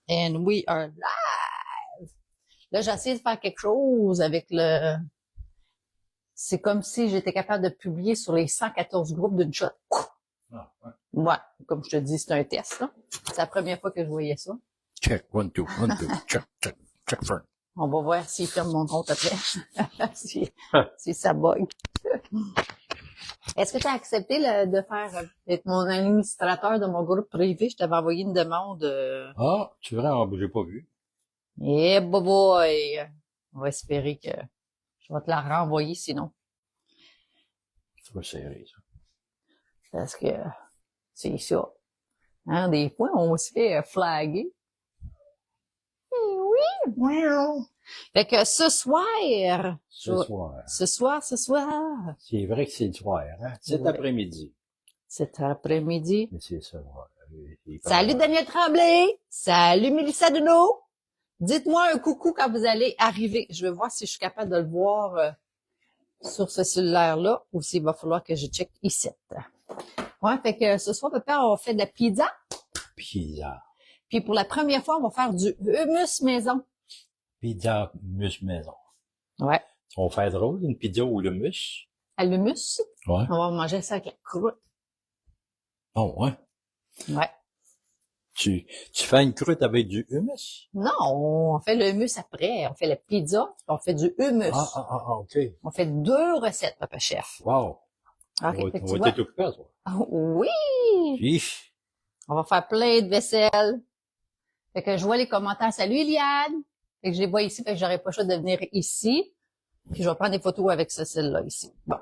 And we are live! Là, j'ai essayé de faire quelque chose avec le... C'est comme si j'étais capable de publier sur les 114 groupes d'une shot. Ah, ouais. Ouais, comme je te dis, c'est un test, là. C'est la première fois que je voyais ça. Check, 1, 2, 1, 2, check, front. On va voir s'il ferme mon compte après. si ça bug. Est-ce que tu as accepté de faire d'être mon administrateur de mon groupe privé? Je t'avais envoyé une demande. Ah, c'est vrai, j'ai pas vu. Eh, boy! On va espérer que je vais te la renvoyer sinon. Ça va serrer, ça. Parce que c'est ça. Hein, des fois, on se fait flaguer. Oui! Wow! Fait que ce soir... Ce soir. C'est vrai que c'est le soir, hein? Cet Ouais. après-midi. Cet après-midi. Mais c'est ça, ouais. Salut Daniel Tremblay! Salut Mélissa Deneau! Dites-moi un coucou quand vous allez arriver. Je vais voir si je suis capable de le voir sur ce cellulaire-là ou s'il va falloir que je check ici. Ouais, fait que ce soir, papa, on fait de la pizza. Pizza. Puis pour la première fois, on va faire du hummus maison. Pizza hummus maison. Ouais. On va faire drôle, une pizza ou l'hummus. À l'hummus. Ouais. On va manger ça avec la croûte. Oh, ouais. Ouais. Tu fais une croûte avec du hummus? Non, on fait le hummus après. On fait la pizza, puis on fait du hummus. OK. On fait 2 recettes, papa chef. Wow. OK, fait que tu On va vois. être occupé à toi. Oui! Chiche. On va faire plein de vaisselle. Fait que je vois les commentaires. Salut, Eliane! Fait que je les vois ici, fait que j'aurais pas le choix de venir ici. Puis je vais prendre des photos avec ce celle-là ici. Bon.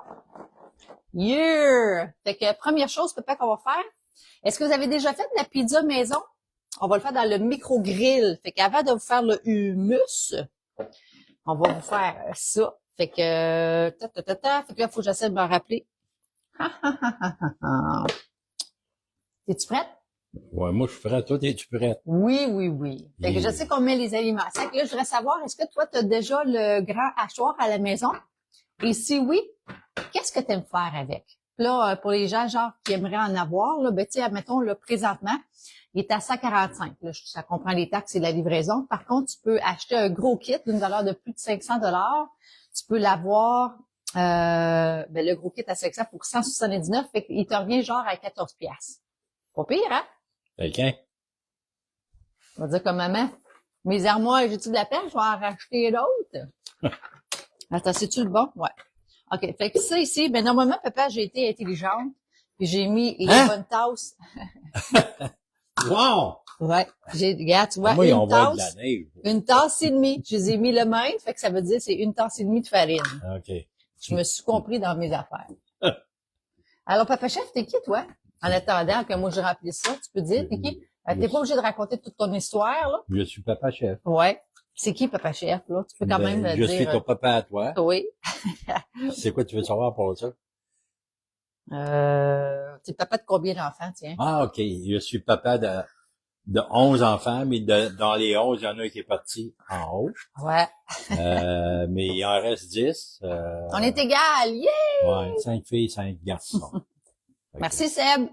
Yeah! Fait que première chose, papa, qu'on va faire. Est-ce que vous avez déjà fait de la pizza maison? On va le faire dans le micro-grill. Fait qu'avant de vous faire le hummus, on va vous faire ça. Fait que, Fait que là, il faut que j'essaie de me rappeler. Es-tu prête? Ouais, moi, je suis prêt. Toi, es-tu prête? Oui, oui, oui. Fait que je sais qu'on met les aliments. Fait que là, je voudrais savoir, est-ce que toi, tu as déjà le grand hachoir à la maison? Et si oui, qu'est-ce que tu aimes faire avec? Là, pour les gens, genre, qui aimeraient en avoir, là, ben, tu sais, admettons, là, présentement, il est à 145. Là, ça comprend les taxes et la livraison. Par contre, tu peux acheter un gros kit d'une valeur de plus de 500 $. Tu peux l'avoir, le gros kit à 500 pour 179. Fait qu'il te revient genre à 14 piastres. Pas pire, hein? Quelqu'un? On va dire comme maman, mes armoires, j'ai-tu de la peine? Je vais en racheter d'autres. Attends, c'est-tu le bon? Ouais. OK. Fait que ça ici, ben normalement, papa, j'ai été intelligente. Puis j'ai mis les bonnes tasses. Wow! Ouais. Regarde, tu vois, Moi, ils ont de la tasse. neige. Une tasse et demie. Je les ai mis le même. Fait que ça veut dire c'est une tasse et demie de farine. OK. Je me suis compris dans mes affaires. Alors, papa chef, t'es qui, toi? En attendant que moi, je remplisse ça, tu peux dire, t'es qui? T'es pas obligé de raconter toute ton histoire, là. Je suis papa chef. Ouais. C'est qui, papa chef, là? Tu peux quand même Je dire. suis ton papa à toi. Oui. C'est quoi tu veux savoir pour ça? T'es papa de combien d'enfants, tiens? Ah, OK. Je suis papa de 11 enfants, mais dans les 11, il y en a un qui est parti en haut. Ouais. Mais il en reste 10. On est égal, yeah! Ouais, 5 filles, 5 garçons. Merci, Seb.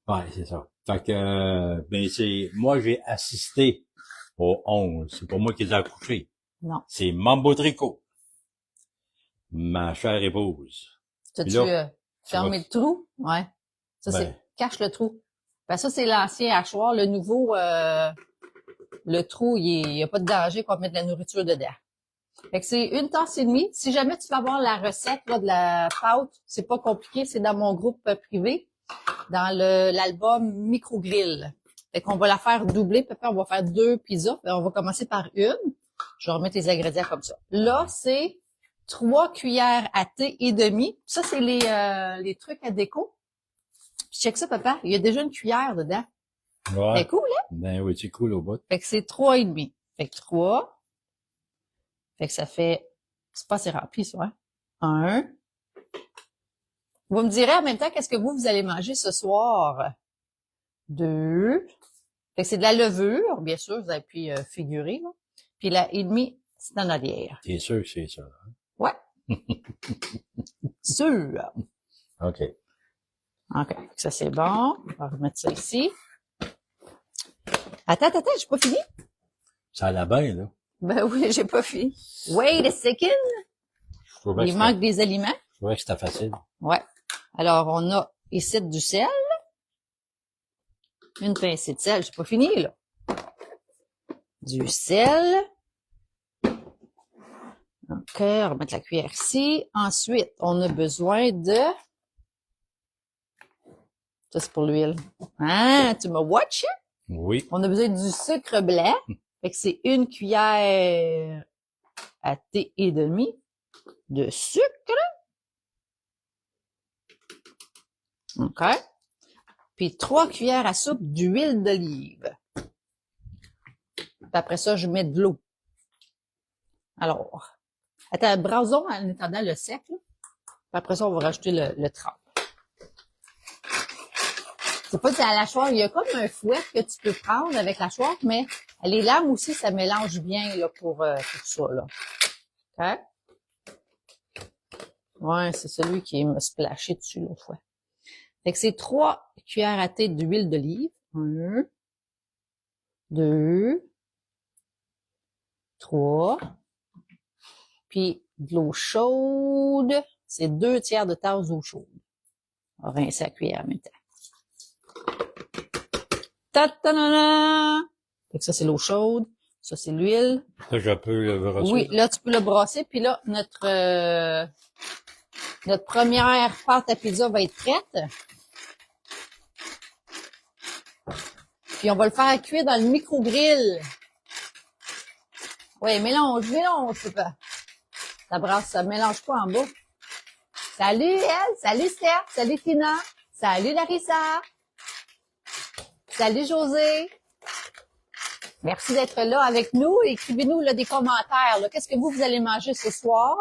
Ouais, c'est ça. Fait que, ben moi, j'ai assisté aux 11. C'est pas moi qui les ai accouchés. Non. C'est Mambo Tricot. Ma chère épouse. T'as-tu là, fermé le trou? Ouais. Ça, Ben. c'est cache le trou. Ben, ça, c'est l'ancien hachoir. Le nouveau, le trou, il y a pas de danger qu'on mette de la nourriture dedans. Fait que c'est une tasse et demie. Si jamais tu veux avoir la recette là, de la pâte, c'est pas compliqué, c'est dans mon groupe privé, dans l'album Micro-Grill. Fait qu'on va la faire doubler, puis après on va faire 2 pizzas. On va commencer par une. Je vais remettre les ingrédients comme ça. Là, c'est 3 cuillères à thé et demi. Ça, c'est les trucs à déco. Puis check ça, papa. Il y a déjà une cuillère dedans. Ouais. C'est cool, hein? Ben oui, c'est cool au bout. Fait que c'est 3 et demi. Fait que 3. Fait que ça fait, c'est pas assez rempli, ça, hein? 1. Vous me direz en même temps qu'est-ce que vous allez manger ce soir. 2. Fait que c'est de la levure, bien sûr, vous avez pu figurer, là. Puis la et demi, c'est en arrière. T'es sûr que c'est ça, hein? Ouais. Sûr. OK. OK. Ça, c'est bon. On va remettre ça ici. Attends, j'ai pas fini? Ça allait bien, là. Ben oui, j'ai pas fini. Wait a second. Je trouvais Il que manque des aliments. je trouvais que c'était facile. Ouais. Alors, on a ici du sel. Une pincée de sel. J'ai pas fini, là. Du sel. OK, on va remettre la cuillère ici. Ensuite, on a besoin de... Ça, c'est pour l'huile. Ah, tu me watch? Oui. On a besoin du sucre blanc. Fait que c'est une cuillère à thé et demi de sucre. OK. Puis 3 cuillères à soupe d'huile d'olive. Puis après ça, je mets de l'eau. Alors, attends, brasons en attendant le sec. Là. Puis après ça, on va rajouter le trempe. C'est pas à la hachoir, il y a comme un fouet que tu peux prendre avec la hachoir, mais les lames aussi, ça mélange bien là, pour ça. Là. OK? Ouais, c'est celui qui me splashé dessus l'autre fois. Fait que c'est 3 cuillères à thé d'huile d'olive. 1, 2, 3. Puis de l'eau chaude, c'est 2 tiers de tasse d'eau chaude. On va rincer la cuillère en même temps. Ta-ta-na-na! Fait que ça, c'est l'eau chaude. Ça, c'est l'huile. Ça, je peux le brasser. Oui, là, tu peux le brasser. Puis là, notre première pâte à pizza va être prête. Puis on va le faire cuire dans le micro-grill. Oui, mélange, c'est pas. Ça brasse, ça mélange pas en bas. Salut elle, salut Steph, salut Tina, salut Larissa, salut José. Merci d'être là avec nous. Écrivez-nous là, des commentaires. Là. Qu'est-ce que vous allez manger ce soir?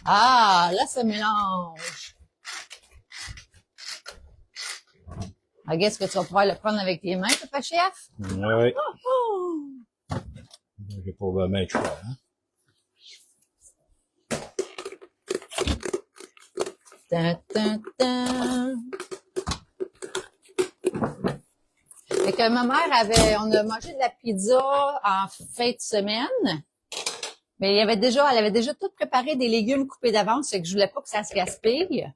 Ah, là, ça mélange. I guess que tu vas pouvoir le prendre avec tes mains, papa chef? Oui. Oh! J'ai pas vraiment de choix, hein. Tan, tan, tan. Fait que ma mère on a mangé de la pizza en fin de semaine. Mais elle avait déjà tout préparé des légumes coupés d'avance, fait que je voulais pas que ça se gaspille.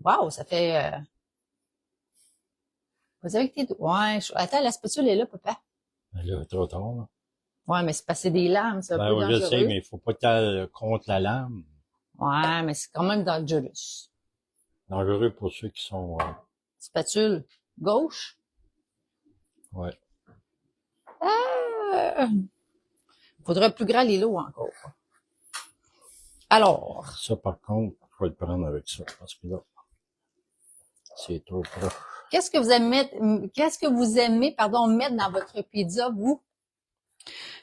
Wow, ça fait, vous savez que ouais, attends, la spatule est là, papa. Là, trop tard, là. Ouais, mais c'est passé des lames, c'est un peu Ben, je dangereux. sais, mais il faut pas qu'elle contre la lame. Ouais, mais c'est quand même dangereux. Dangereux pour ceux qui sont, Spatule gauche. ouais. Faudrait plus grand l'îlot encore. Alors, Ça, par contre, je vais le prendre avec ça, parce que là, c'est trop proche. qu'est-ce que vous aimez, mettre dans votre pizza, vous?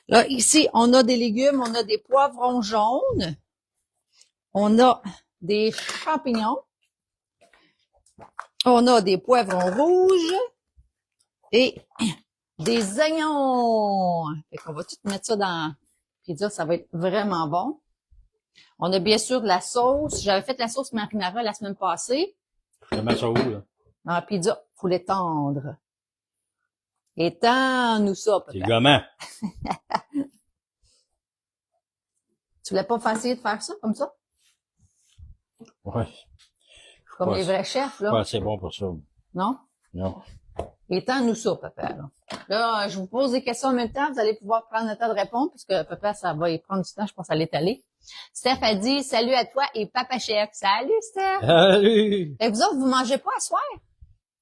Là, ici, on a des légumes, on a des poivrons jaunes, on a des champignons, on a des poivrons rouges et des oignons. Fait qu'on va tout mettre ça dans la pizza, ça va être vraiment bon. On a bien sûr de la sauce. J'avais fait la sauce marinara la semaine passée. Je mets ça où, là? Dans la pizza, faut l'étendre. Étends-nous ça, C'est papa. gommant. Tu voulais pas essayer de faire ça, comme ça? Ouais. Comme Ouais, les vrais chefs, là? Ouais, c'est bon pour ça. Non? Non. Étends-nous ça, papa, là. Là, je vous pose des questions en même temps. Vous allez pouvoir prendre le temps de répondre, parce que papa, ça va y prendre du temps, je pense, à l'étaler. Steph a dit, salut à toi et papa chef. Salut, Steph! Salut! Et vous autres, vous mangez pas à soir?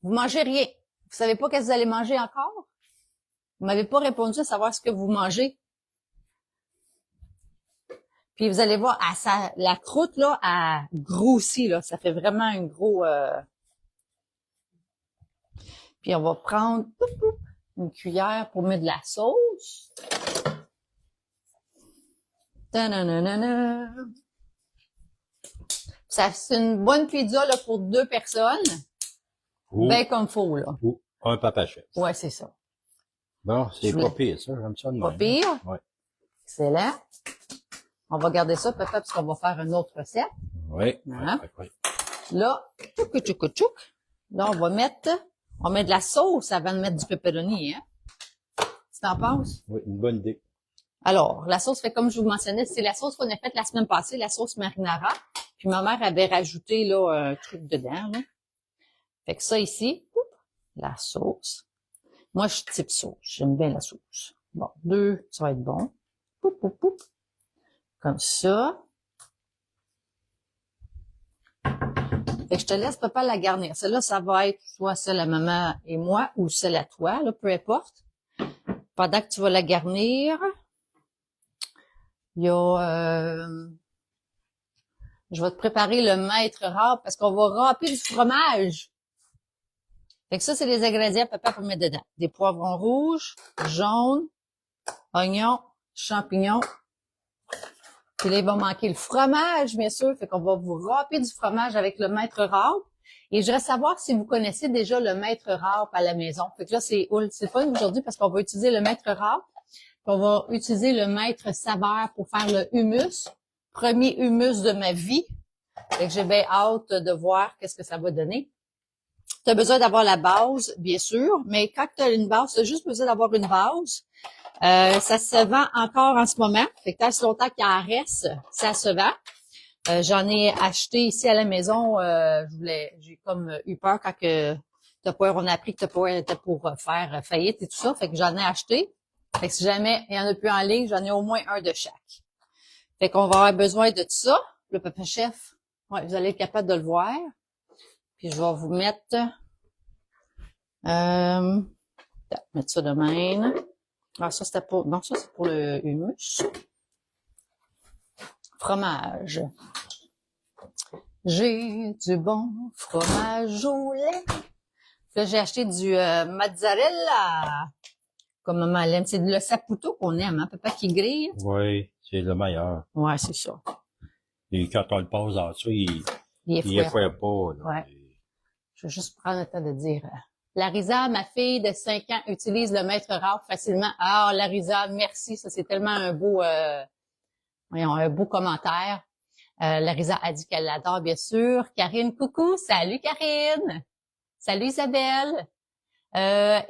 Vous mangez rien. Vous savez pas qu'est-ce que vous allez manger encore? Vous m'avez pas répondu à savoir ce que vous mangez. Puis vous allez voir, la croûte, là, a grossi, là. Ça fait vraiment un gros... Puis on va prendre une cuillère pour mettre de la sauce. Ta-na-na-na-na. Ça, c'est une bonne pizza, là, pour 2 personnes. Ou, Ben comme faut, là. ou un papa chef. Ouais, c'est ça. Bon, c'est Je pas voulais- pire, ça. J'aime ça de Pas même. pire. Ouais. Excellent. On va garder ça, peut-être, parce qu'on va faire une autre recette. Oui. Voilà. Ouais. Là, tchouk, tchouk, tchouk. Là, on met de la sauce avant de mettre du pepperoni, hein. Tu t'en penses? Oui, une bonne idée. Alors, la sauce fait comme je vous mentionnais, c'est la sauce qu'on a faite la semaine passée, la sauce marinara. Puis ma mère avait rajouté là un truc dedans, là. Fait que ça ici, la sauce. Moi, je suis type sauce. J'aime bien la sauce. Bon, 2, ça va être bon. Poup, poup, poup. Comme ça. Fait que je te laisse papa la garnir. Celle-là, ça va être soit celle à maman et moi ou celle à toi, là, peu importe. Pendant que tu vas la garnir, il y a... je vais te préparer le maître râpe parce qu'on va râper du fromage. Fait que ça, c'est les ingrédients papa pour mettre dedans. Des poivrons rouges, jaunes, oignons, champignons. Puis là, il va manquer le fromage, bien sûr. Fait qu'on va vous râper du fromage avec le maître râpe. Et je voudrais savoir si vous connaissez déjà le maître râpe à la maison. Fait que là, c'est le fun aujourd'hui parce qu'on va utiliser le maître râpe. On va utiliser le maître saveur pour faire le hummus. Premier hummus de ma vie. Fait que j'ai bien hâte de voir qu'est-ce que ça va donner. Tu as besoin d'avoir la base, bien sûr, mais quand tu as une base, tu as juste besoin d'avoir une base. Ça se vend encore en ce moment. Fait que tant si longtemps qu'il en reste, ça se vend. J'en ai acheté ici à la maison. J'ai comme eu peur quand que Tupperware, on a appris que Tupperware était pour faire faillite et tout ça. Fait que j'en ai acheté. Fait que si jamais il y en a plus en ligne, j'en ai au moins un de chaque. Fait qu'on va avoir besoin de tout ça. Le papa chef, ouais, vous allez être capable de le voir. Puis je vais vous mettre ça de même. Ah, ça c'était pour. Non, ça c'est pour le hummus. Fromage. J'ai du bon fromage au lait. Là, j'ai acheté du mozzarella. Comme maman l'aime. C'est le saputo qu'on aime, hein? Papa qui grille. Oui, c'est le meilleur. Ouais, c'est ça. Et quand on le passe dans ça, il Il est effraie pas. Là. Ouais. Je vais juste prendre le temps de dire. Larisa, ma fille de 5 ans, utilise le maître râpe facilement. Ah, Larisa, merci. Ça, c'est tellement un beau commentaire. Larisa a dit qu'elle l'adore, bien sûr. Karine, coucou. Salut, Karine. Salut, Isabelle.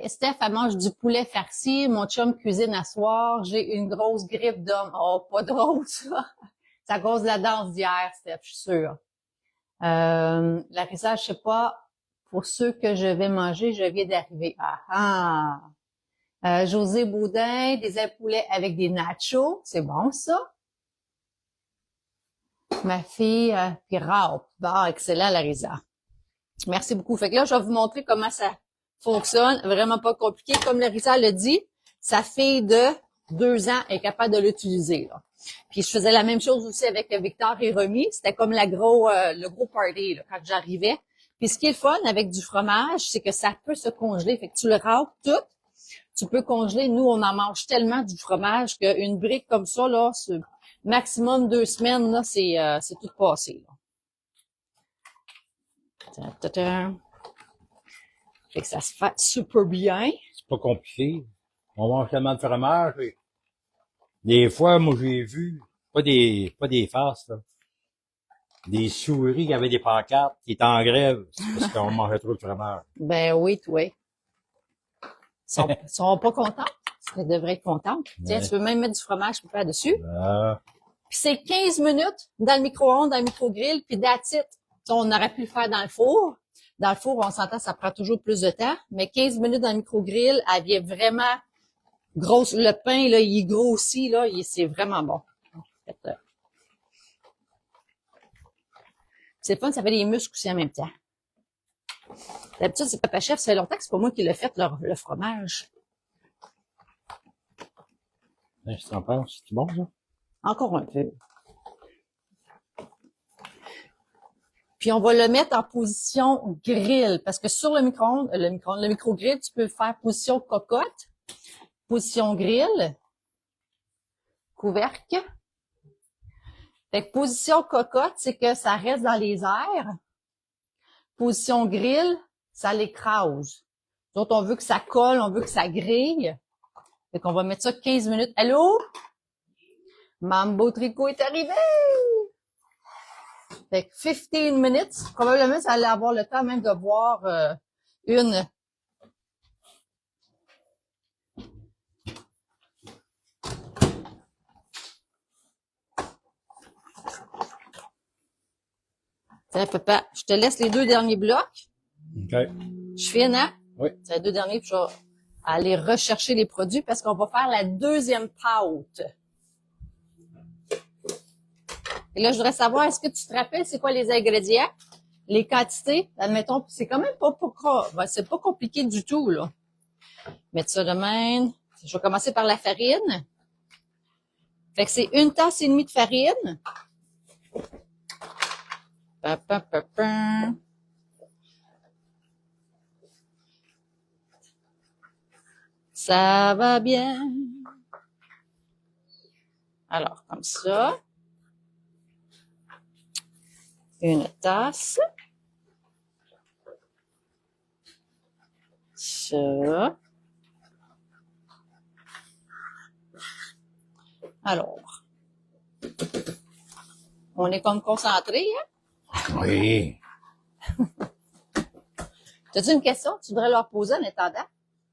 Steph, elle mange du poulet farci. Mon chum cuisine à soir. J'ai une grosse grippe d'homme. Oh, pas drôle, ça. C'est à cause de la danse d'hier, Steph, je suis sûre. Larissa, je sais pas, pour ceux que je vais manger, je viens d'arriver. Ah ah! José Baudin, des ailes poulet avec des nachos. C'est bon, ça. Ma fille, puis râpe. Bon, excellent, Larissa. Merci beaucoup. Fait que là, je vais vous montrer comment ça fonctionne. Vraiment pas compliqué. Comme Larissa l'a dit, sa fille de 2 ans est capable de l'utiliser, là. Puis je faisais la même chose aussi avec Victor et Romy. C'était comme le gros party là, quand j'arrivais. Puis ce qui est le fun avec du fromage, c'est que ça peut se congeler. Fait que tu le râpes tout, tu peux congeler. Nous, on en mange tellement du fromage qu'une brique comme ça, là, c'est maximum 2 semaines, là, c'est tout passé. Là. Fait que ça se fait super bien. C'est pas compliqué. On mange tellement de fromage. Et des fois, moi, j'ai vu, pas des farces, là, des souris qui avaient des pancartes qui étaient en grève parce qu'on mangeait trop de fromage. Ben oui, toi. Ils sont pas contents. Ils devraient être contents. Tiens, tu peux même mettre du fromage papa dessus. Puis c'est 15 minutes dans le micro-ondes, dans le micro-grill, puis that's it. On aurait pu le faire dans le four. Dans le four, on s'entend, ça prend toujours plus de temps. Mais 15 minutes dans le micro-grill, elle vient vraiment grosse. Le pain, là, il grossit, là, c'est vraiment bon. C'est fun, ça fait des muscles aussi en même temps. D'habitude, c'est Papa Chef, ça fait longtemps que c'est pas moi qui l'ai fait, le fromage. Je t'en pense, c'est bon, ça? Encore un peu. Puis on va le mettre en position grill, parce que sur le micro-grill, tu peux faire position cocotte, position grill, couvercle. Fait que position cocotte, c'est que ça reste dans les airs. Position grill, ça l'écrase. Donc, on veut que ça colle, on veut que ça grille. Fait qu'on va mettre ça 15 minutes. Allô? Mambo Tricot est arrivé! Fait que 15 minutes. Probablement, ça allait avoir le temps même de boire une. Tiens, papa, je te laisse les 2 derniers blocs. OK. Je finis, hein? Oui. C'est les 2 derniers, puis je vais aller rechercher les produits parce qu'on va faire la deuxième pâte. Et là, je voudrais savoir, est-ce que tu te rappelles c'est quoi les ingrédients? Les quantités? Admettons, c'est quand même ben, c'est pas compliqué du tout, là. Mettre ça de même. Je vais commencer par la farine. Fait que c'est 1 tasse et demie de farine. Pa, pa, pa, pa. Ça va bien. Alors, comme ça. 1 tasse. Ça. Alors. On est comme concentré, hein? Oui. T'as-tu une question que tu voudrais leur poser en attendant?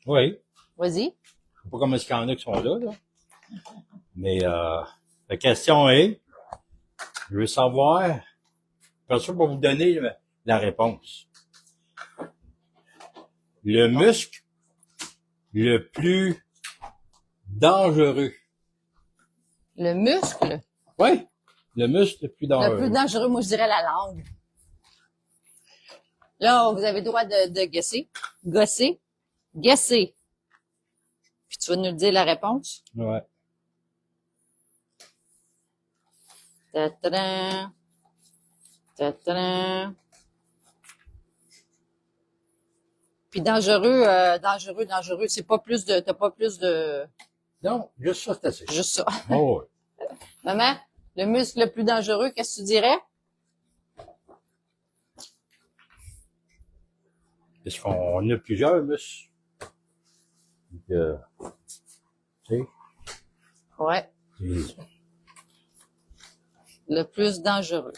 Oui. Vas-y. Je sais pas comment est-ce qu'il y en a qui sont là. Mais la question est, je veux savoir, bien sûr, pour vous donner la réponse. Le muscle le plus dangereux. Le muscle Oui, le muscle le plus le dangereux. plus dangereux, moi, je dirais la langue. Là, vous avez le droit de guesser. Guesser. Puis tu vas nous dire la réponse. Ouais. Ta-ta-dan. Ta-ta-dan. Puis dangereux, c'est pas plus de, t'as pas plus de, Non, juste ça, c'est assez. juste ça. Oh, oui. Maman, le muscle le plus dangereux, qu'est-ce que tu dirais? Parce qu'on a plusieurs muscles. Donc, tu sais, Ouais, c'est- le plus dangereux.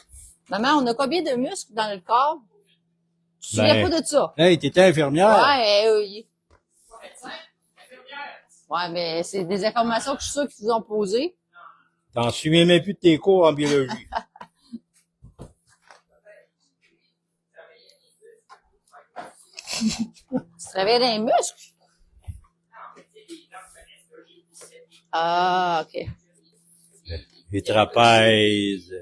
Maman, on a combien de muscles dans le corps? Tu te souviens Ben, pas de ça? hey, t'étais infirmière. Ouais, oui. Ouais, mais c'est des informations que je suis sûre qu'ils vous ont posées. T'en souviens même plus de tes cours en biologie. Tu travailles dans les muscles? Ah, OK. Les trapèzes.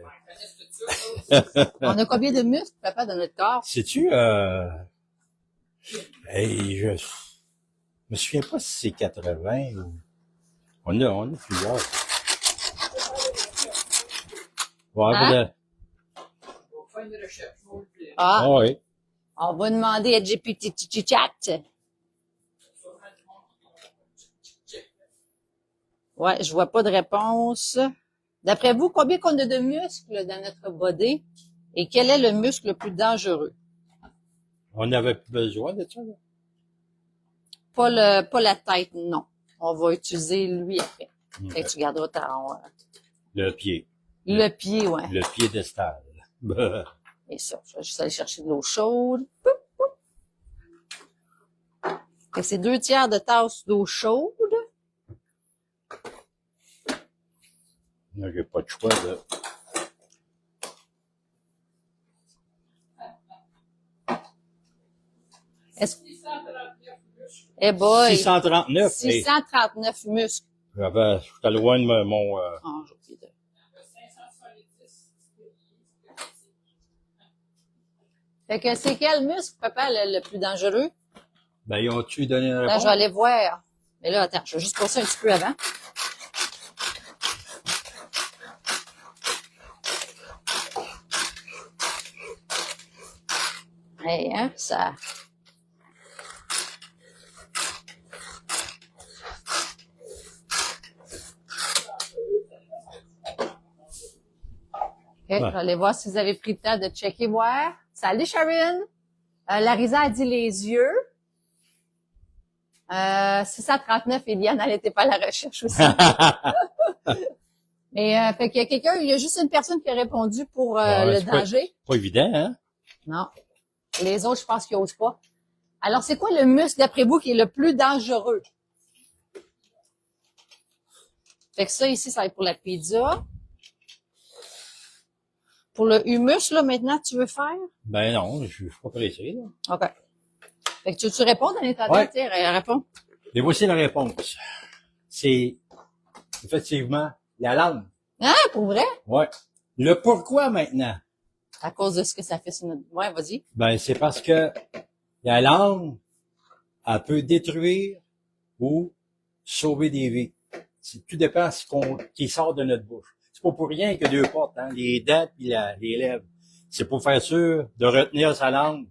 On a combien de muscles, papa, dans notre corps? Sais-tu, hey, je me souviens pas si c'est 80 ou... On a plusieurs. Ouais, Hein? Ah, oui. on va demander à GPT-Chat. Ouais, je vois pas de réponse. D'après vous, combien qu'on a de muscles dans notre body? Et quel est le muscle le plus dangereux? On n'avait plus besoin de ça, là. Pas la tête, non. On va utiliser lui après. Fait que tu garderas Le pied. le pied, ouais. Le piédestal. Et ça, je vais juste aller chercher de l'eau chaude. Poup, poup. Fait que c'est 2/3 de tasse d'eau chaude. Là, j'ai pas de choix, là. Est-ce... Eh boy! 639. 639 muscles. J'étais loin de mon... Ah, j'ai oublié de... Fait que c'est quel muscle, papa, le plus dangereux? Ben, ils ont-tu donné une Là, réponse? je vais aller voir. Mais là, attends, je vais juste passer un petit peu avant. Hey, hein, ça... OK, je vais aller voir si vous avez pris le temps de checker, voir. Salut, Sharon! Larisa a dit les yeux. 639, Eliane, elle n'était pas à la recherche aussi. Mais fait qu'il y a quelqu'un, il y a juste une personne qui a répondu pour Ouais, le c'est pas, danger. pas évident, hein? Non. Les autres, je pense qu'ils osent pas. Alors, c'est quoi le muscle, d'après vous, qui est le plus dangereux? Fait que ça, ici, ça va être pour la pizza. Pour le humus, là, maintenant, tu veux faire? Ben non, je suis pas pressé, là. OK. Fait que tu réponds dans les temps, Ouais. tiens, réponds. Et voici la réponse. C'est effectivement la langue. Ah, pour vrai? Ouais. Le pourquoi maintenant? À cause de ce que ça fait sur notre... Ouais, vas-y. Ben, c'est parce que la langue, elle peut détruire ou sauver des vies. Tout dépend de ce qui sort de notre bouche. C'est pas pour rien que deux portes, hein, les dents et les lèvres. C'est pour faire sûr de retenir sa langue.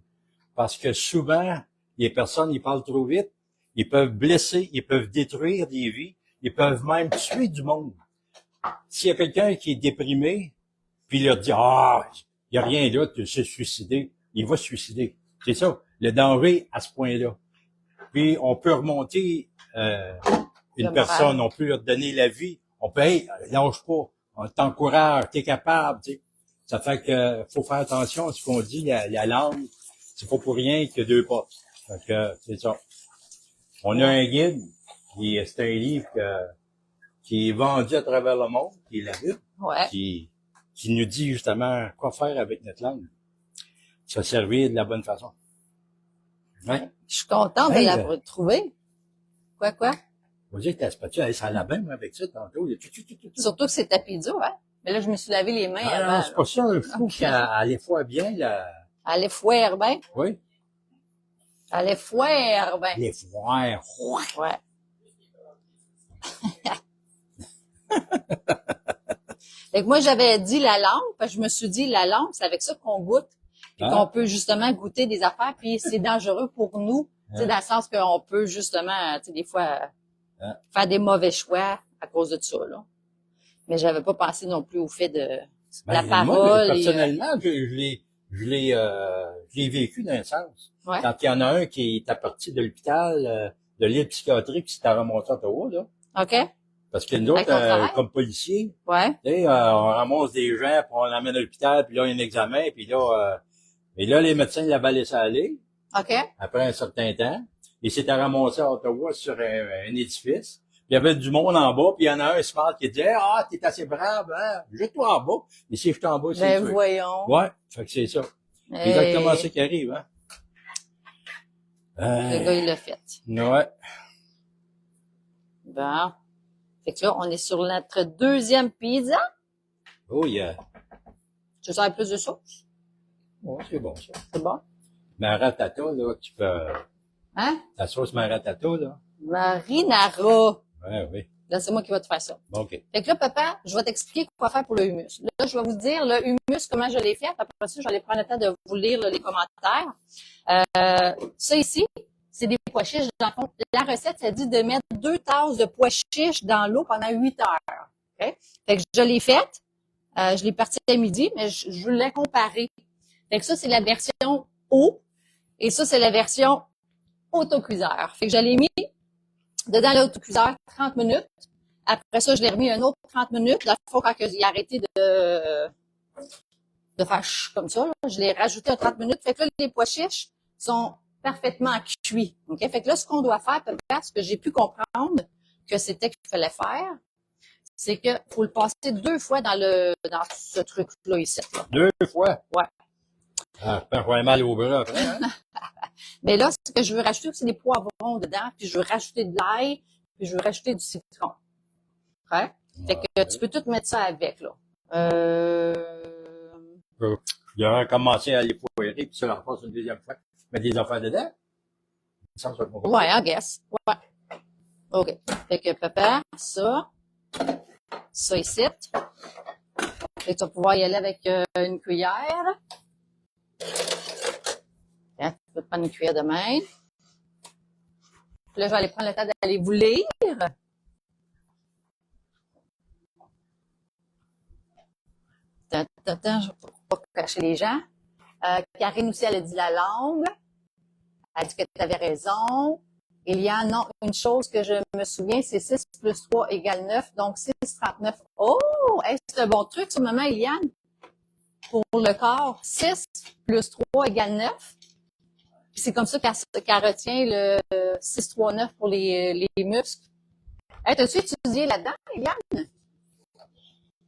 Parce que souvent, les personnes, ils parlent trop vite. Ils peuvent blesser, ils peuvent détruire des vies. Ils peuvent même tuer du monde. S'il y a quelqu'un qui est déprimé, puis il leur dit, il y a rien là, tu sais suicider, il va se suicider. C'est ça, le danger à ce point-là. Puis on peut remonter une personne, on peut leur donner la vie, on peut, hey, lâche pas, on t'encourage, t'es capable, tu sais. Ça fait que faut faire attention à ce qu'on dit, la langue, c'est pas pour rien qu'il y a deux portes. Fait que c'est ça. On a un guide, c'est un livre qui est vendu à travers le monde, qui est la Bible, Ouais. qui nous dit justement quoi faire avec notre langue. Se servir de la bonne façon. Ouais. Je suis contente de la retrouver. Quoi? On va dire que ta spatule, ça la même avec ça tantôt. Surtout que c'est ta pizza, hein? Mais là, je me suis lavé les mains avant. Non, c'est pas ça. Je trouve qu'elle effoire bien, là. Elle est foire, ben. Oui. Elle est foire, ben. L'effoire. Ouais. Fait que moi, j'avais dit la langue, parce que je me suis dit, la langue, c'est avec ça qu'on goûte, puis qu'on peut justement goûter des affaires, puis c'est dangereux pour nous, tu sais, dans le sens qu'on peut justement, tu sais, des fois, faire des mauvais choix à cause de ça, là. Mais j'avais pas pensé non plus au fait de la parole. Moi, personnellement, je l'ai vécu d'un sens. Ouais. Quand il y en a un qui est parti de l'hôpital, de l'île psychiatrique, puis s'est remonté à Ottawa, là. OK. Parce que nous autres, comme policiers, ouais. On ramasse des gens, puis on l'amène à l'hôpital, puis là, il y a un examen, puis là, et là, les médecins l'avaient laissé aller. OK. Après un certain temps. Il s'était ramassé à Ottawa sur un édifice. Puis il y avait du monde en bas, puis il y en a un smart qui disait, t'es assez brave, hein? Jette-toi en bas. Et si je suis en bas, c'est Ben, voyons. Ouais, fait que c'est ça. Hey. Exactement ça qui arrive, hein? Le gars, il l'a fait. Ouais. Bon. Fait que là, on est sur notre deuxième pizza. Oh, yeah. Tu veux plus de sauce? Ouais, c'est bon, ça. C'est bon? Maratata, là, tu peux... Hein? La sauce maratata, là. Marinara. Ouais, oui. Là, c'est moi qui vais te faire ça. OK. Fait que là, papa, je vais t'expliquer quoi faire pour le humus. Là, je vais vous dire le humus, comment je l'ai fait. Après ça, je vais aller prendre le temps de vous lire là, les commentaires. Ça ici, c'est des pois chiches. Dans le fond, la recette, ça dit de mettre 2 tasses de pois chiches dans l'eau pendant 8 heures. Okay? Fait que je l'ai faite. Je l'ai partie à midi, mais je voulais comparer. Fait que ça, c'est la version eau. Et ça, c'est la version autocuiseur. Fait que je l'ai mis dedans l'autocuiseur 30 minutes. Après ça, je l'ai remis un autre 30 minutes. Dans le fond, quand il a arrêté de faire comme ça, là, je l'ai rajouté à 30 minutes. Fait que là, les pois chiches sont parfaitement cuits. Okay? Fait que là, ce qu'on doit faire, peut-être, ce que j'ai pu comprendre que c'était qu'il fallait faire, c'est que faut le passer 2 fois dans ce truc-là ici. Là. 2 fois? Ouais. Ah, je vais mal au bras après, hein? Mais là, ce que je veux rajouter, c'est des poivrons dedans, puis je veux rajouter de l'ail, puis je veux rajouter du citron. Ouais? Fait que tu peux tout mettre ça avec, là. Il aurait commencé à les poirer, puis ça leur passe une deuxième fois. Mettre des affaires dedans? Ça, ça ouais, I guess. Ouais. OK. Fait que papa, ça ici. Fait que tu vas pouvoir y aller avec une cuillère. Hein, tu peux prendre une cuillère de même. Puis là, je vais aller prendre le temps d'aller vous lire. Je ne vais pas cacher les gens. Karine aussi, elle a dit la langue. Elle a dit que tu avais raison. Eliane, non, une chose que je me souviens, c'est 6 plus 3 égale 9, donc 6,39. Oh! Hey, c'est un bon truc, ça, maman Eliane, pour le corps. 6 plus 3 égale 9. Puis c'est comme ça qu'elle retient le 6,39 pour les muscles. Hey, t'as-tu étudié là-dedans, Eliane?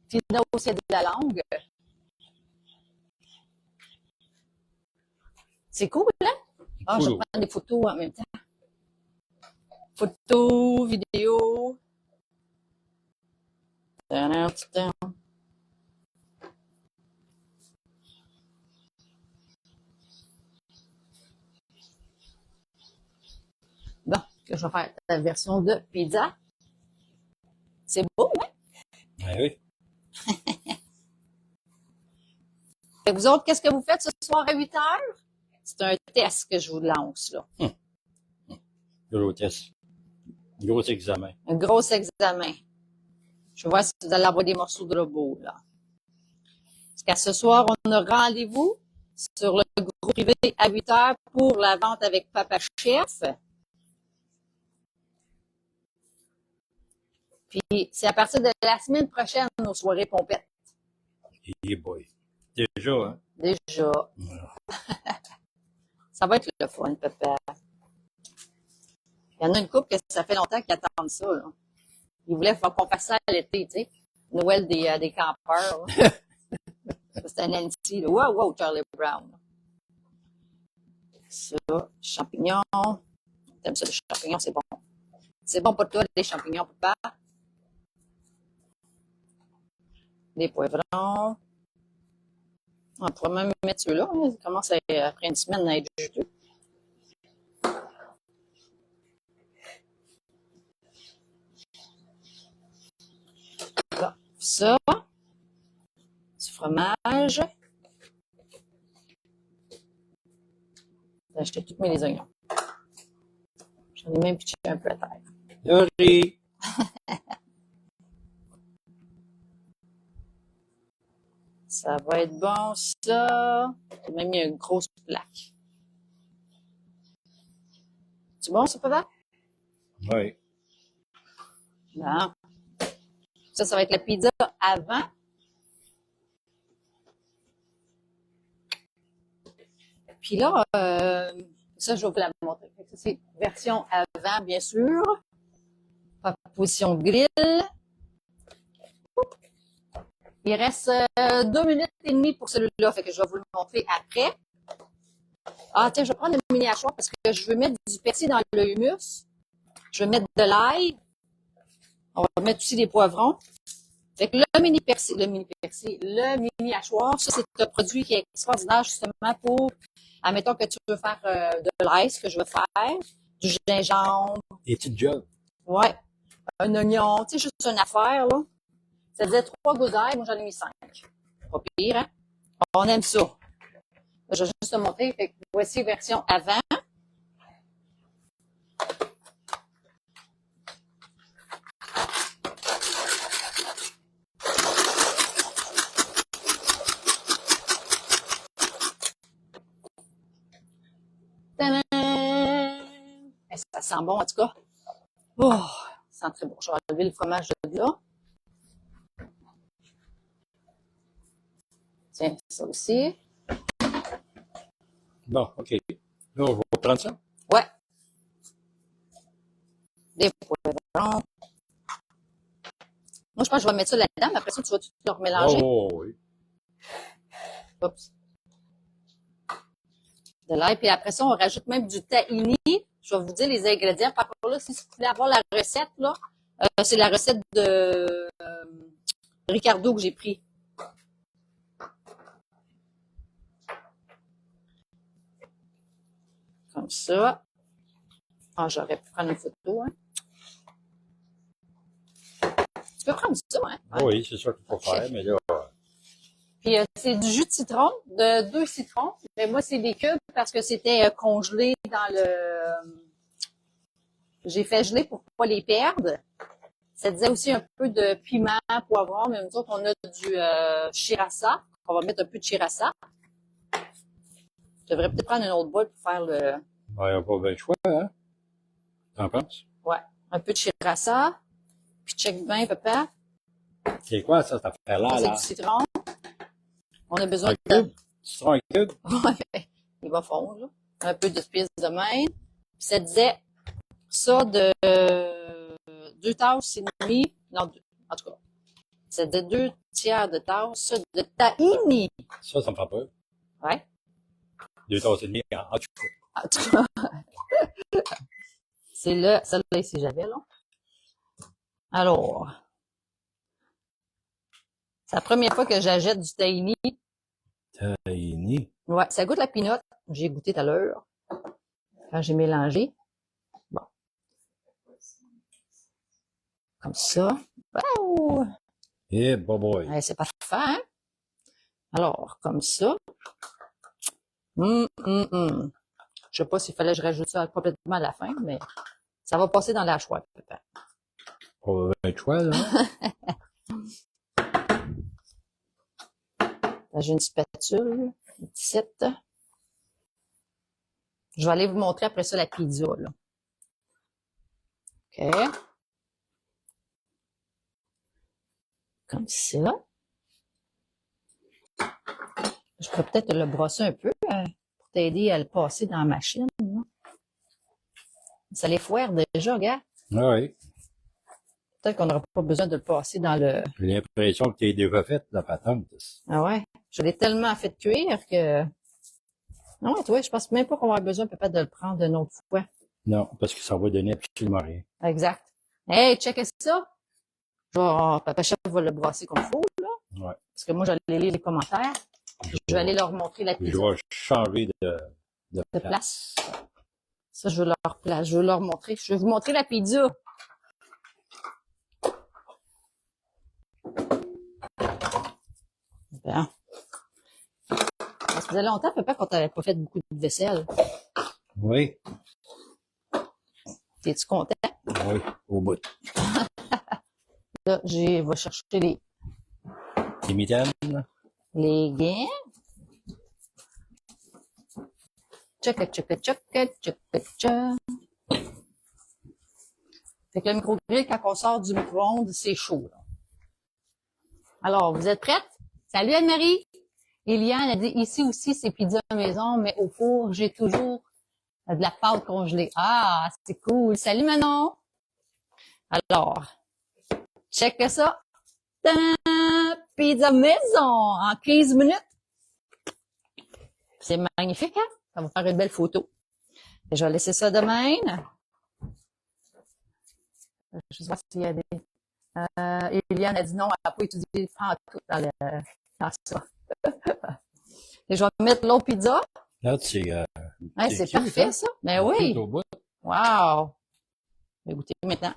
Puis là aussi, il y a de la langue. C'est cool, hein? Ah, je vais prendre des photos en même temps. Photos, vidéos. Bon, je vais faire la version de pizza. C'est beau, hein? Oui. Et vous autres, qu'est-ce que vous faites ce soir à 8 heures? C'est un test que je vous lance, là. Gros test. Gros examen. Un gros examen. Je vais voir si vous allez avoir des morceaux de robot, là. Parce qu'à ce soir, on a rendez-vous sur le groupe privé à 8 heures pour la vente avec Papa Chef. Puis, c'est à partir de la semaine prochaine, nos soirées pompettes. Hey boy. Déjà, hein? Déjà. Ça va être le fun, Papa. Il y en a une couple que ça fait longtemps qu'ils attendent ça, là. Ils voulaient qu'on fasse ça à l'été, tu sais. Noël des campeurs, là. C'était Nancy, là. Wow, wow, Charlie Brown. Ça, champignons. T'aimes ça, les champignons, c'est bon. C'est bon pour toi, les champignons, papa. Des poivrons. On pourrait même mettre ceux-là. Hein. Ça commence après une semaine à être juteux. Bon, ça. Du fromage. J'ai acheté tous mes oignons. J'en ai même pitché un peu à terre. Le riz. Ça va être bon, ça. J'ai même mis une grosse plaque. C'est bon, ça, papa? Oui. Non. Ça va être la pizza avant. Puis là, ça, je vais vous la montrer. Ça, c'est version avant, bien sûr. Position grill. Il reste 2 minutes et demie pour celui-là, fait que je vais vous le montrer après. Ah, tiens, je vais prendre le mini hachoir parce que je veux mettre du persil dans le hummus. Je vais mettre de l'ail. On va mettre aussi des poivrons. Fait que le mini hachoir, ça, c'est un produit qui est extraordinaire justement pour, admettons que tu veux faire de l'ail, ce que je veux faire, du gingembre. Des petites jobs. Ouais. Un oignon, tu sais, juste une affaire, là. Ça disait 3 gousses d'ail, moi j'en ai mis 5. Pas pire, hein? On aime ça. Je vais juste te montrer. Fait que voici version avant. Tadam! Ça sent bon, en tout cas. Oh, ça sent très bon. Je vais enlever le fromage de là. Tiens, ça aussi. Bon, OK. Là, on va prendre ça. Ouais. Des poivrons. Moi, je pense que je vais mettre ça là-dedans, mais après ça, tu vas tout le remélanger. Oh, oui. Oups. De l'ail. Puis après ça, on rajoute même du tahini. Je vais vous dire les ingrédients. Par contre, là, si vous voulez avoir la recette, là, c'est la recette de Ricardo que j'ai pris. Comme ça. Ah, j'aurais pu prendre une photo, hein. Tu peux prendre ça, hein? Oui, c'est ça qu'il faut faire, mais là... Puis c'est du jus de citron, de 2 citrons. Mais moi, c'est des cubes parce que c'était congelé dans le... J'ai fait geler pour pas les perdre. Ça disait aussi un peu de piment, poivron, mais nous autres, on a du chirassa. On va mettre un peu de chirassa. Je devrais peut-être prendre une autre boîte pour faire le... On n'a pas bien le choix, hein? T'en penses? Ouais. Un peu de chirassa. Puis check bien, papa. C'est quoi ça, cette affaire-là, Ça, c'est là? du citron. On a besoin Un de... cube? Citron un cube? Ouais. Il va fondre, là. Un peu de spice de même. Puis ça disait ça de 2 tasses et demie. Non, en tout cas. Ça disait 2 tiers de tasse de tahini. Ça me fait peur. Ouais. 2 tasses et demie en tout cas. En tout cas, c'est là, celle-là ici, j'avais, là. Alors, c'est la première fois que j'achète du tahini. Tahini. Ouais, ça goûte la peanut. J'ai goûté tout à l'heure. Quand j'ai mélangé. Bon. Comme ça. Wow! Eh, boy. Ouais, c'est parfait, hein? Alors, comme ça. Je sais pas s'il fallait que je rajoute ça complètement à la fin, mais ça va passer dans la choix, peut-être. Pas un choix, là. Là, j'ai une spatule, une petite. Je vais aller vous montrer après ça la pizza, là. OK. Comme ça. Je peux peut-être le brosser un peu pour t'aider à le passer dans la machine, là. Ça les foire déjà, regarde. Ah oui. Peut-être qu'on n'aura pas besoin de le passer dans le... J'ai l'impression que tu es déjà fait, la patente. Ah ouais? Je l'ai tellement fait cuire que... Non, ouais, toi, je pense même pas qu'on va avoir besoin peut-être de le prendre une autre fois. Non, parce que ça va donner absolument rien. Exact. Hey, check ça! Papa Chef va le brasser comme il faut, là. Ouais. Parce que moi, j'allais lire les commentaires. Je vais aller leur montrer la Je pizza vais changer de de place. Ça, je veux leur place. Je veux leur montrer. Je vais vous montrer la pizza. Bien. Ça faisait longtemps, papa, qu'on t'avait pas fait beaucoup de vaisselle. Oui. Es-tu content? Oui, au bout. Là, va chercher Les mitaines. les gains. Tchac, tchac, tchac, tchac, tchac. Fait que le micro-grill, quand on sort du micro-ondes, c'est chaud, là. Alors, vous êtes prêtes? Salut Anne-Marie! Eliane a dit, ici aussi, c'est pizza maison, mais au four, j'ai toujours de la pâte congelée. Ah, c'est cool. Salut Manon! Alors, check ça. Tadam! Pizza maison en 15 minutes. C'est magnifique, hein? Ça va faire une belle photo. Et je vais laisser ça de même. Je sais pas s'il y a des... Eliane a dit non, elle n'a pas étudié tout dans ça. Et je vais mettre l'autre pizza. Là, c'est Ouais, c'est parfait, ça. Mais oui. Au bout. Wow. Je vais goûter maintenant.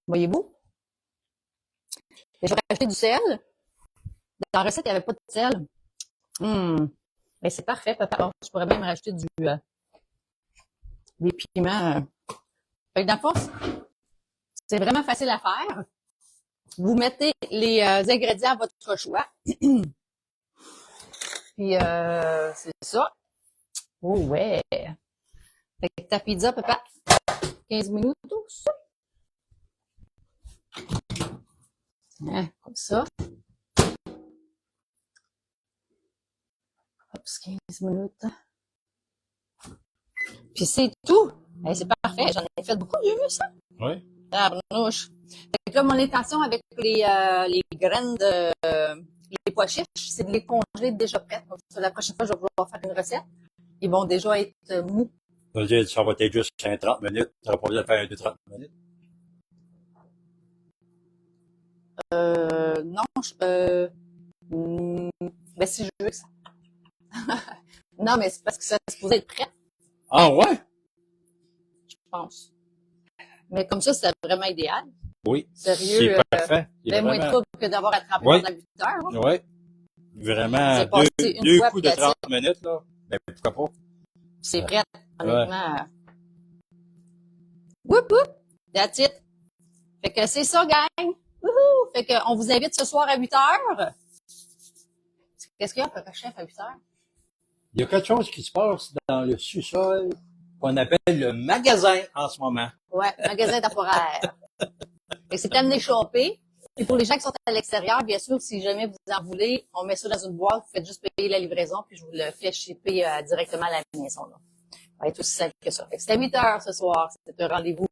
Voyez-vous? Et je vais rajouter du sel. Dans la recette, il n'y avait pas de sel. Mais c'est parfait, papa. Alors, je pourrais même rajouter des piments. Fait que dans le fond, c'est vraiment facile à faire. Vous mettez les ingrédients à votre choix. Puis, c'est ça. Oh, ouais. Fait que ta pizza, papa, 15 minutes, tout ça. Hein, comme ça. Hop, 15 minutes. Puis c'est tout. Hey, c'est parfait. J'en ai fait beaucoup, j'ai vu ça. Oui. Tabarnouche. Fait que là, mon intention avec les graines les pois chiches, c'est de les congeler déjà prêtes. Donc, la prochaine fois, je vais pouvoir faire une recette. Ils vont déjà être mous. Ça veut dire que ça va être juste 30 minutes. Tu n'auras pas besoin de faire un 2-30 minutes. Non, ben si je veux que ça. Non, mais c'est parce que ça se supposé être prêt, Ah ouais? je pense. Mais comme ça, c'est vraiment idéal. Oui. Sérieux, C'est parfait. Ben moins de trouble que d'avoir à tremper Oui. pendant 8 heures. Hein. Oui. Vraiment, C'est passé une deux fois, coups de puis 30 minutes, là. Ben, pourquoi pas? C'est prêt, honnêtement. Whoop, whoop, that's it. Fait que c'est ça, gang. Wouhou! Fait que on vous invite ce soir à 8 heures. Qu'est-ce qu'il y a, Papa Chef, à 8 heures? Il y a quelque chose qui se passe dans le sous-sol qu'on appelle le magasin en ce moment. Ouais, magasin temporaire. Et c'est amené choper. Et pour les gens qui sont à l'extérieur, bien sûr, si jamais vous en voulez, on met ça dans une boîte, vous faites juste payer la livraison, puis je vous le fais shipper directement à la maison. Là. Ça va être aussi simple que ça. Fait que c'est à 8 heures ce soir, c'est un rendez-vous.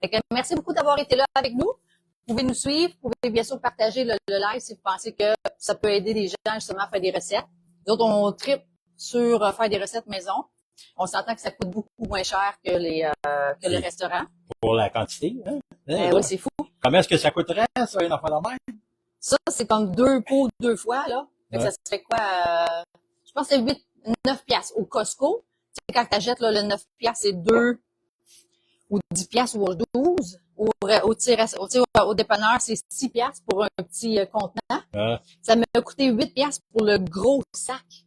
Fait que merci beaucoup d'avoir été là avec nous. Vous pouvez nous suivre, vous pouvez bien sûr partager le live si vous pensez que ça peut aider les gens justement à faire des recettes. Nous autres, on tripe sur faire des recettes maison. On s'entend que ça coûte beaucoup moins cher que le restaurant. Pour la quantité, hein? Oui, c'est fou. Comment est-ce que ça coûterait, ça, une affaire de même? Ça, c'est comme 2 pots 2 fois, là. Fait que ça serait quoi? Je pense que c'est 9 piastres. Au Costco, tu sais, quand t'achètes, là, le 9 piastres, c'est 2 ou 10 piastres ou 12. Au dépanneur, c'est 6 piastres pour un petit contenant. Ça m'a coûté 8 piastres pour le gros sac.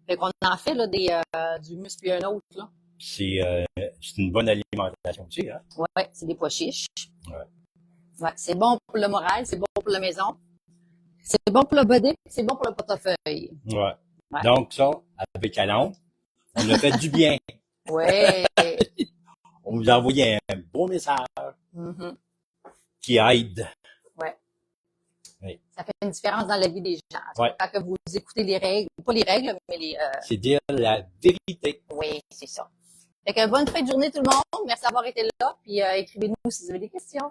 Fait qu'on en fait, là, du muscle et un autre, là. C'est une bonne alimentation aussi, hein? Ouais, c'est des pois chiches. Ouais. Ouais, c'est bon pour le moral, c'est bon pour la maison. C'est bon pour le body, c'est bon pour le portefeuille. Ouais. Ouais. Donc, ça, avec Alon, on a fait du bien. Ouais. On vous a envoyé un beau message qui aide. Ouais. Oui. Ça fait une différence dans la vie des gens. Ouais. Quand que vous écoutez les règles, pas les règles, mais les... C'est dire la vérité. Oui, c'est ça. Fait que bonne fin de journée tout le monde. Merci d'avoir été là. Puis écrivez-nous si vous avez des questions.